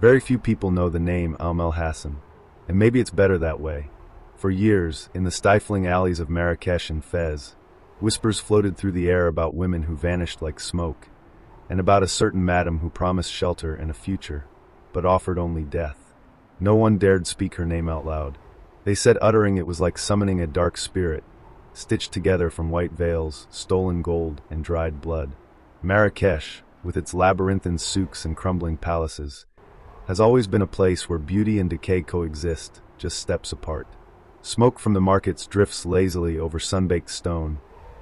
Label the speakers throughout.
Speaker 1: Very few people know the name Oum-El-Hassen, and maybe it's better that way. For years, in the stifling alleys of Marrakech and Fez, whispers floated through the air about women who vanished like smoke, and about a certain madam who promised shelter and a future, but offered only death. No one dared speak her name out loud. They said uttering it was like summoning a dark spirit, stitched together from white veils, stolen gold, and dried blood. Marrakech, with its labyrinthine souks and crumbling palaces, has always been a place where beauty and decay coexist, just steps apart. Smoke from the markets drifts lazily over sun-baked stone,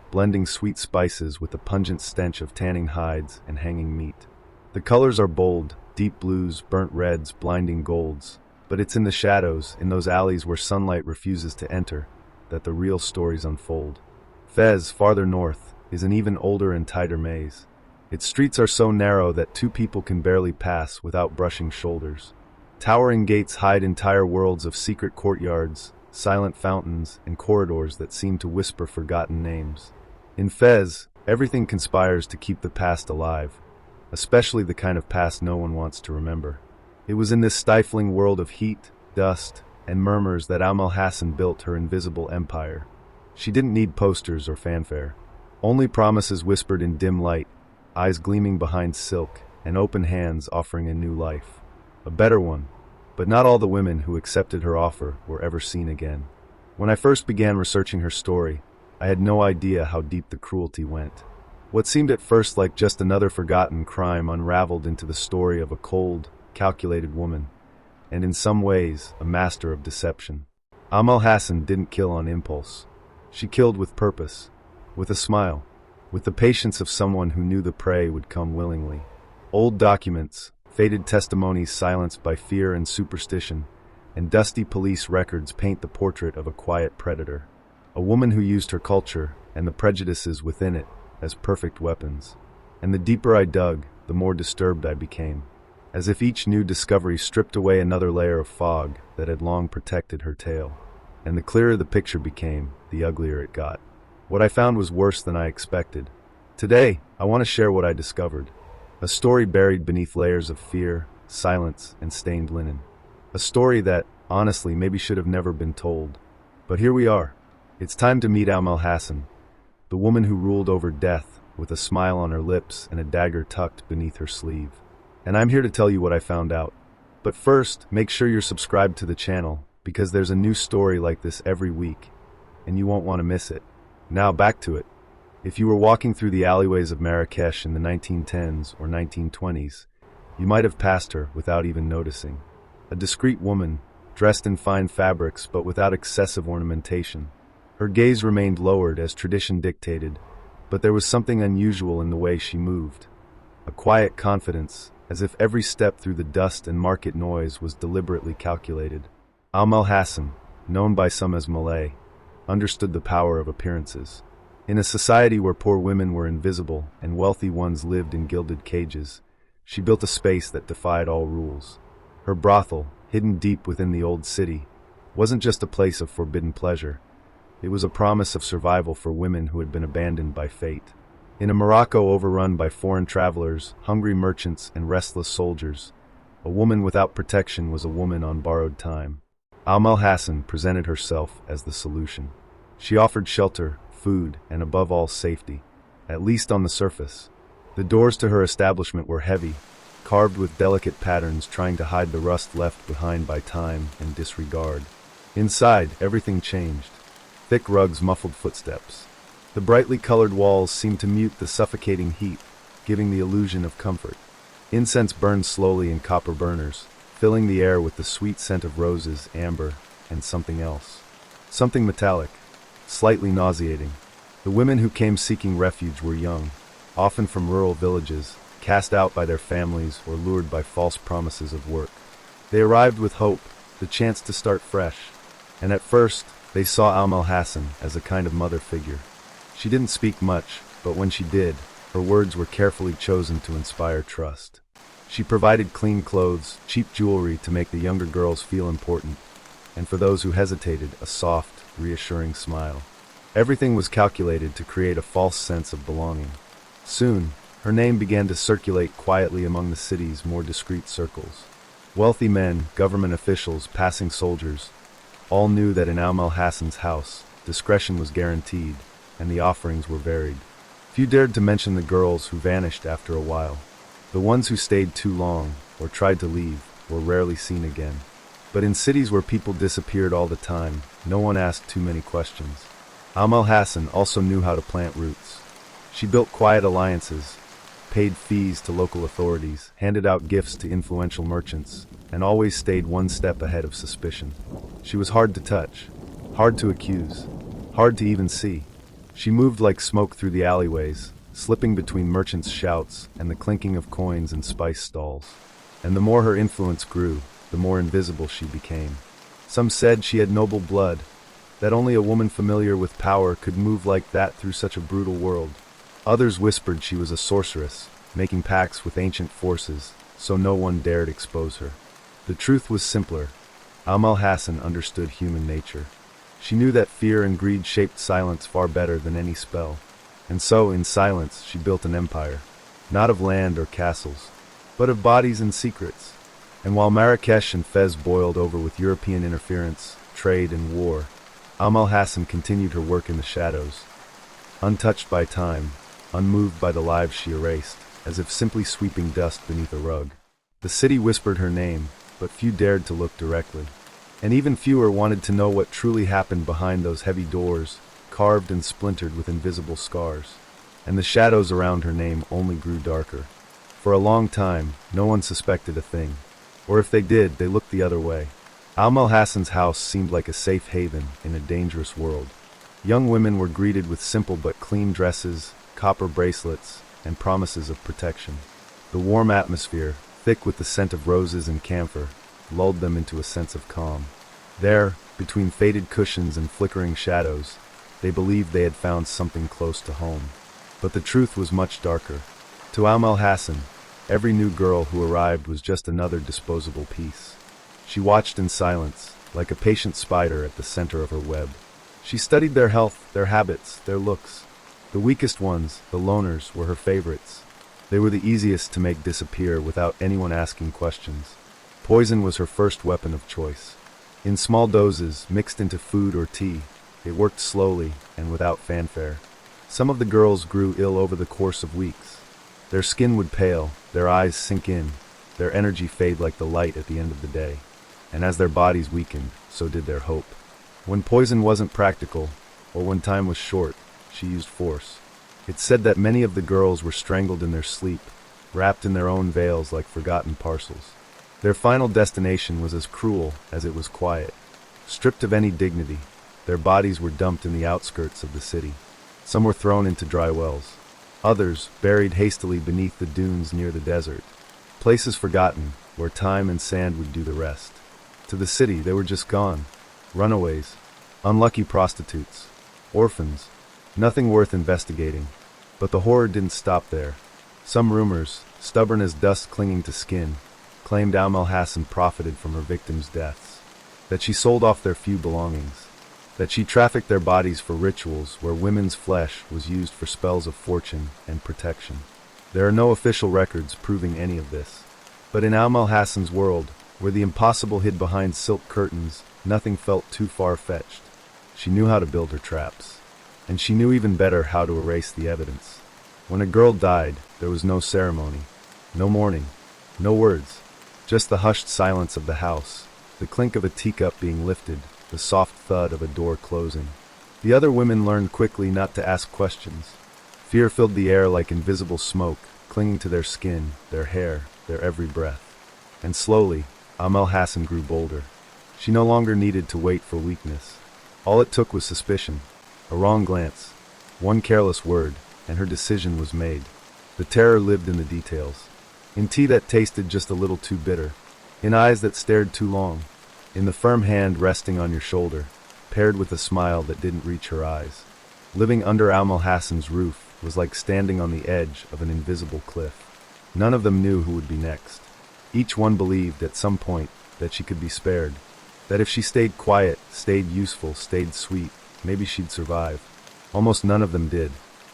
Speaker 1: blending sweet spices with the pungent stench of tanning hides and hanging meat. The colors are bold, deep blues, burnt reds, blinding golds, but it's in the shadows, in those alleys where sunlight refuses to enter, that the real stories unfold. Fez, farther north, is an even older and tighter maze. Its streets are so narrow that two people can barely pass without brushing shoulders. Towering gates hide entire worlds of secret courtyards, silent fountains, and corridors that seem to whisper forgotten names. In Fez, everything conspires to keep the past alive, especially the kind of past no one wants to remember. It was in this stifling world of heat, dust, and murmurs that Oum-El-Hassen built her invisible empire. She didn't need posters or fanfare. Only promises whispered in dim light, eyes gleaming behind silk, and open hands offering a new life. A better one, but not all the women who accepted her offer were ever seen again. When I first began researching her story, I had no idea how deep the cruelty went. What seemed at first like just another forgotten crime unraveled into the story of a cold, calculated woman, and in some ways, a master of deception. Oum-El-Hassen didn't kill on impulse. She killed with purpose, with a smile, with the patience of someone who knew the prey would come willingly. Old documents, faded testimonies silenced by fear and superstition, and dusty police records paint the portrait of a quiet predator. A woman who used her culture, and the prejudices within it, as perfect weapons. And the deeper I dug, the more disturbed I became, as if each new discovery stripped away another layer of fog that had long protected her tale. And the clearer the picture became, the uglier it got. What I found was worse than I expected. Today, I want to share what I discovered. A story buried beneath layers of fear, silence, and stained linen. A story that, honestly, maybe should have never been told. But here we are. It's time to meet Oum-El-Hassen, the woman who ruled over death, with a smile on her lips and a dagger tucked beneath her sleeve. And I'm here to tell you what I found out. But first, make sure you're subscribed to the channel, because there's a new story like this every week, and you won't want to miss it. Now back to it. If you were walking through the alleyways of Marrakech in the 1910s or 1920s, you might have passed her without even noticing. A discreet woman, dressed in fine fabrics but without excessive ornamentation. Her gaze remained lowered as tradition dictated, but there was something unusual in the way she moved. A quiet confidence, as if every step through the dust and market noise was deliberately calculated. Oum-El-Hassen, known by some as Malay, understood the power of appearances. In a society where poor women were invisible and wealthy ones lived in gilded cages, she built a space that defied all rules. Her brothel, hidden deep within the old city, wasn't just a place of forbidden pleasure. It was a promise of survival for women who had been abandoned by fate. In a Morocco overrun by foreign travelers, hungry merchants, and restless soldiers, a woman without protection was a woman on borrowed time. Oum-El-Hassen presented herself as the solution. She offered shelter, food, and above all safety, at least on the surface. The doors to her establishment were heavy, carved with delicate patterns trying to hide the rust left behind by time and disregard. Inside, everything changed. Thick rugs muffled footsteps. The brightly colored walls seemed to mute the suffocating heat, giving the illusion of comfort. Incense burned slowly in copper burners, filling the air with the sweet scent of roses, amber, and something else. Something metallic, slightly nauseating. The women who came seeking refuge were young, often from rural villages, cast out by their families or lured by false promises of work. They arrived with hope, the chance to start fresh, and at first, they saw Oum-El-Hassen as a kind of mother figure. She didn't speak much, but when she did, her words were carefully chosen to inspire trust. She provided clean clothes, cheap jewelry to make the younger girls feel important, and for those who hesitated, a soft, reassuring smile. Everything was calculated to create a false sense of belonging. Soon, her name began to circulate quietly among the city's more discreet circles. Wealthy men, government officials, passing soldiers, all knew that in Oum-El-Hassen's house, discretion was guaranteed, and the offerings were varied. Few dared to mention the girls who vanished after a while. The ones who stayed too long, or tried to leave, were rarely seen again. But in cities where people disappeared all the time, no one asked too many questions. Oum-El-Hassen also knew how to plant roots. She built quiet alliances, paid fees to local authorities, handed out gifts to influential merchants, and always stayed one step ahead of suspicion. She was hard to touch, hard to accuse, hard to even see. She moved like smoke through the alleyways, slipping between merchants' shouts and the clinking of coins in spice stalls. And the more her influence grew, the more invisible she became. Some said she had noble blood, that only a woman familiar with power could move like that through such a brutal world. Others whispered she was a sorceress, making pacts with ancient forces, so no one dared expose her. The truth was simpler. Oum-El-Hassen understood human nature. She knew that fear and greed shaped silence far better than any spell. And so, in silence, she built an empire. Not of land or castles, but of bodies and secrets. And while Marrakech and Fez boiled over with European interference, trade, and war, Oum-El-Hassen continued her work in the shadows. Untouched by time, unmoved by the lives she erased, as if simply sweeping dust beneath a rug. The city whispered her name, but few dared to look directly. And even fewer wanted to know what truly happened behind those heavy doors, carved and splintered with invisible scars. And the shadows around her name only grew darker. For a long time, no one suspected a thing. Or if they did, they looked the other way. Oum-El-Hassen's house seemed like a safe haven in a dangerous world. Young women were greeted with simple but clean dresses, copper bracelets, and promises of protection. The warm atmosphere, thick with the scent of roses and camphor, lulled them into a sense of calm. There, between faded cushions and flickering shadows, they believed they had found something close to home. But the truth was much darker. To Oum-El-Hassen, every new girl who arrived was just another disposable piece. She watched in silence, like a patient spider at the center of her web. She studied their health, their habits, their looks. The weakest ones, the loners, were her favorites. They were the easiest to make disappear without anyone asking questions. Poison was her first weapon of choice. In small doses, mixed into food or tea, it worked slowly and without fanfare. Some of the girls grew ill over the course of weeks. Their skin would pale, their eyes sink in, their energy fade like the light at the end of the day. And as their bodies weakened, so did their hope. When poison wasn't practical, or when time was short, she used force. It's said that many of the girls were strangled in their sleep, wrapped in their own veils like forgotten parcels. Their final destination was as cruel as it was quiet. Stripped of any dignity, their bodies were dumped in the outskirts of the city. Some were thrown into dry wells. Others, buried hastily beneath the dunes near the desert. Places forgotten, where time and sand would do the rest. To the city, they were just gone. Runaways, unlucky prostitutes, orphans, nothing worth investigating. But the horror didn't stop there. Some rumors, stubborn as dust clinging to skin, claimed Oum-El-Hassen profited from her victims' deaths. That she sold off their few belongings. That she trafficked their bodies for rituals where women's flesh was used for spells of fortune and protection. There are no official records proving any of this. But in Oum-El-Hassen's world, where the impossible hid behind silk curtains, nothing felt too far-fetched. She knew how to build her traps. And she knew even better how to erase the evidence. When a girl died, there was no ceremony, no mourning, no words. Just the hushed silence of the house, the clink of a teacup being lifted, the soft thud of a door closing. The other women learned quickly not to ask questions. Fear filled the air like invisible smoke, clinging to their skin, their hair, their every breath. And slowly, Oum-El-Hassen grew bolder. She no longer needed to wait for weakness. All it took was suspicion, a wrong glance, one careless word, and her decision was made. The terror lived in the details. In tea that tasted just a little too bitter, in eyes that stared too long, in the firm hand resting on your shoulder, paired with a smile that didn't reach her eyes. Living under Oum-El-Hassen's roof was like standing on the edge of an invisible cliff. None of them knew who would be next. Each one believed at some point that she could be spared, that if she stayed quiet, stayed useful, stayed sweet, maybe she'd survive. Almost none of them did.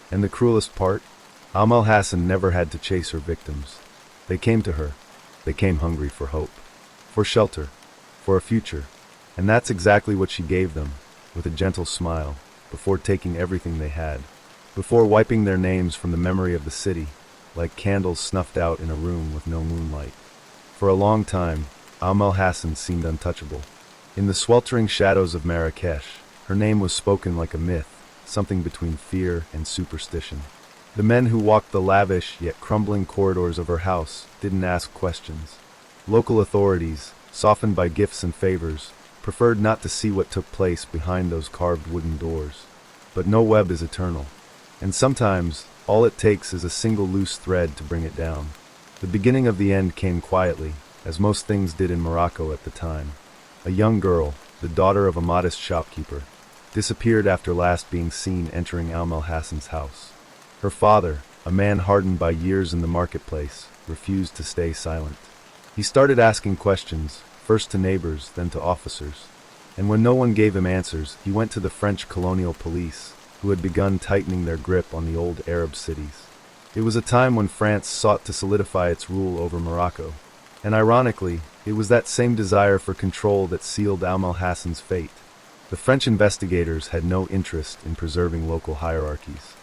Speaker 1: And the cruelest part? Oum-El-Hassen never had to chase her victims. They came to her. They came hungry for hope. for shelter, for a future. And that's exactly what she gave them, with a gentle smile, before taking everything they had, before wiping their names from the memory of the city, like candles snuffed out in a room with no moonlight. For a long time, Oum-El-Hassen seemed untouchable. In the sweltering shadows of Marrakech, her name was spoken like a myth, something between fear and superstition. The men who walked the lavish yet crumbling corridors of her house didn't ask questions. Local authorities, softened by gifts and favors, preferred not to see what took place behind those carved wooden doors. But no web is eternal, and sometimes all it takes is a single loose thread to bring it down. The beginning of the end came quietly, as most things did in Morocco at the time. A young girl, the daughter of a modest shopkeeper, disappeared after last being seen entering Oum-El-Hassen's house. Her father, a man hardened by years in the marketplace, refused to stay silent. He started asking questions, first to neighbors, then to officers. And when no one gave him answers, he went to the French colonial police, who had begun tightening their grip on the old Arab cities. It was a time when France sought to solidify its rule over Morocco. And ironically, it was that same desire for control that sealed Oum-El-Hassen's fate. The French investigators had no interest in preserving local hierarchies.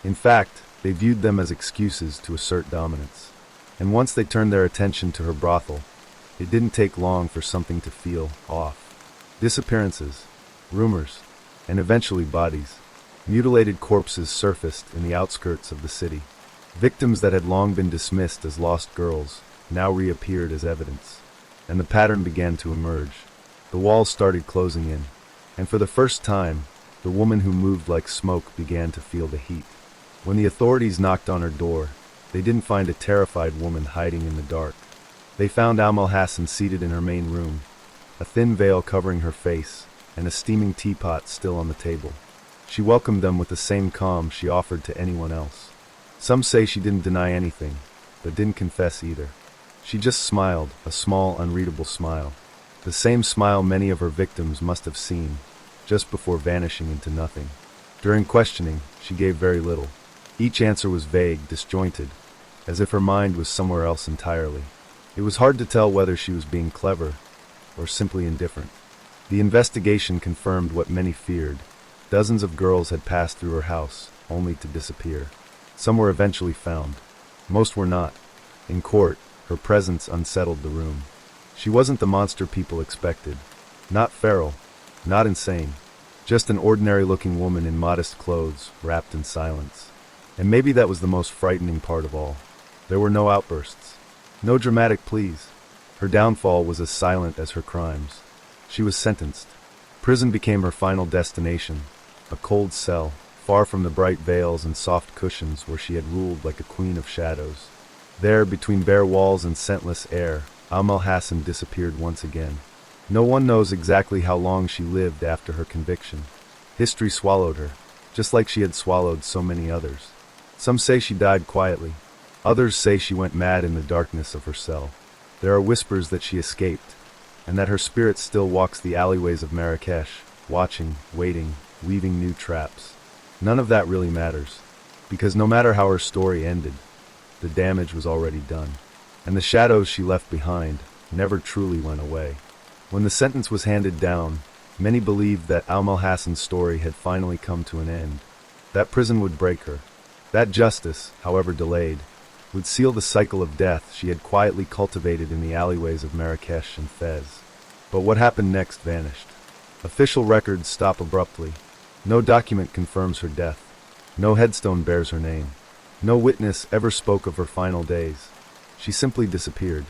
Speaker 1: In fact, they viewed them as excuses to assert dominance. And once they turned their attention to her brothel, it didn't take long for something to feel off. Disappearances, rumors, and eventually bodies. Mutilated corpses surfaced in the outskirts of the city. Victims that had long been dismissed as lost girls now reappeared as evidence. And the pattern began to emerge. The walls started closing in. And for the first time, the woman who moved like smoke began to feel the heat. When the authorities knocked on her door, they didn't find a terrified woman hiding in the dark. They found Oum-El-Hassen seated in her main room, a thin veil covering her face, and a steaming teapot still on the table. She welcomed them with the same calm she offered to anyone else. Some say she didn't deny anything, but didn't confess either. She just smiled, a small, unreadable smile. The same smile many of her victims must have seen, just before vanishing into nothing. During questioning, she gave very little. Each answer was vague, disjointed, as if her mind was somewhere else entirely. It was hard to tell whether she was being clever or simply indifferent. The investigation confirmed what many feared. Dozens of girls had passed through her house, only to disappear. Some were eventually found. Most were not. In court, her presence unsettled the room. She wasn't the monster people expected. Not feral, not insane. Just an ordinary-looking woman in modest clothes, wrapped in silence. And maybe that was the most frightening part of all. There were no outbursts. No dramatic pleas. Her downfall was as silent as her crimes. She was sentenced. Prison became her final destination, a cold cell, far from the bright veils and soft cushions where she had ruled like a queen of shadows. There, between bare walls and scentless air, Oum-El-Hassen disappeared once again. No one knows exactly how long she lived after her conviction. History swallowed her, just like she had swallowed so many others. Some say she died quietly. Others say she went mad in the darkness of her cell. There are whispers that she escaped, and that her spirit still walks the alleyways of Marrakech, watching, waiting, weaving new traps. None of that really matters, because no matter how her story ended, the damage was already done, and the shadows she left behind never truly went away. When the sentence was handed down, many believed that Oum-El-Hassen's story had finally come to an end. That prison would break her. That justice, however delayed, would seal the cycle of death she had quietly cultivated in the alleyways of Marrakech and Fez. But what happened next vanished. Official records stop abruptly. No document confirms her death. No headstone bears her name. No witness ever spoke of her final days. She simply disappeared,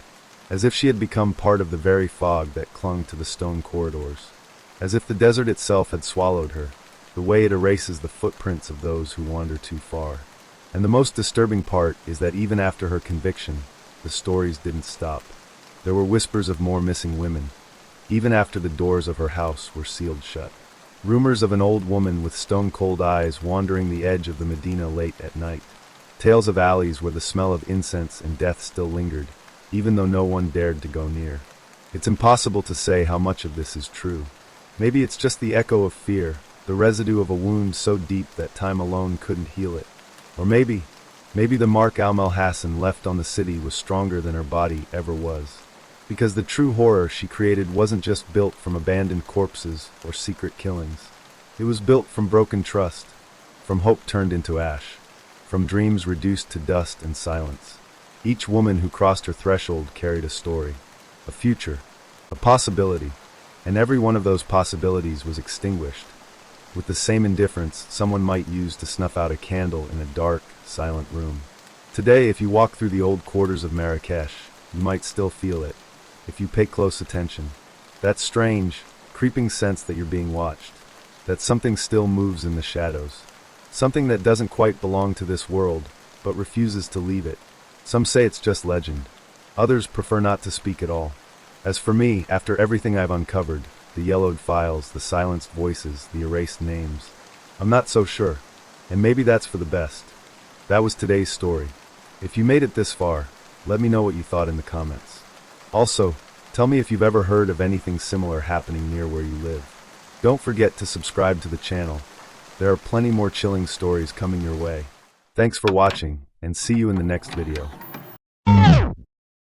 Speaker 1: as if she had become part of the very fog that clung to the stone corridors. As if the desert itself had swallowed her, the way it erases the footprints of those who wander too far. And the most disturbing part is that even after her conviction, the stories didn't stop. There were whispers of more missing women, even after the doors of her house were sealed shut. Rumors of an old woman with stone-cold eyes wandering the edge of the Medina late at night. Tales of alleys where the smell of incense and death still lingered, even though no one dared to go near. It's impossible to say how much of this is true. Maybe it's just the echo of fear, the residue of a wound so deep that time alone couldn't heal it. Or maybe the mark Oum-El-Hassen left on the city was stronger than her body ever was. Because the true horror she created wasn't just built from abandoned corpses or secret killings. It was built from broken trust, from hope turned into ash, from dreams reduced to dust and silence. Each woman who crossed her threshold carried a story, a future, a possibility, and every one of those possibilities was extinguished, with the same indifference someone might use to snuff out a candle in a dark, silent room. Today, if you walk through the old quarters of Marrakech, you might still feel it, if you pay close attention. That strange, creeping sense that you're being watched, that something still moves in the shadows. Something that doesn't quite belong to this world, but refuses to leave it. Some say it's just legend. Others prefer not to speak at all. As for me, after everything I've uncovered, the yellowed files, the silenced voices, the erased names, I'm not so sure. And maybe that's for the best. That was today's story. If you made it this far, let me know what you thought in the comments. Also, tell me if you've ever heard of anything similar happening near where you live. Don't forget to subscribe to the channel. There are plenty more chilling stories coming your way. Thanks for watching, and see you in the next video.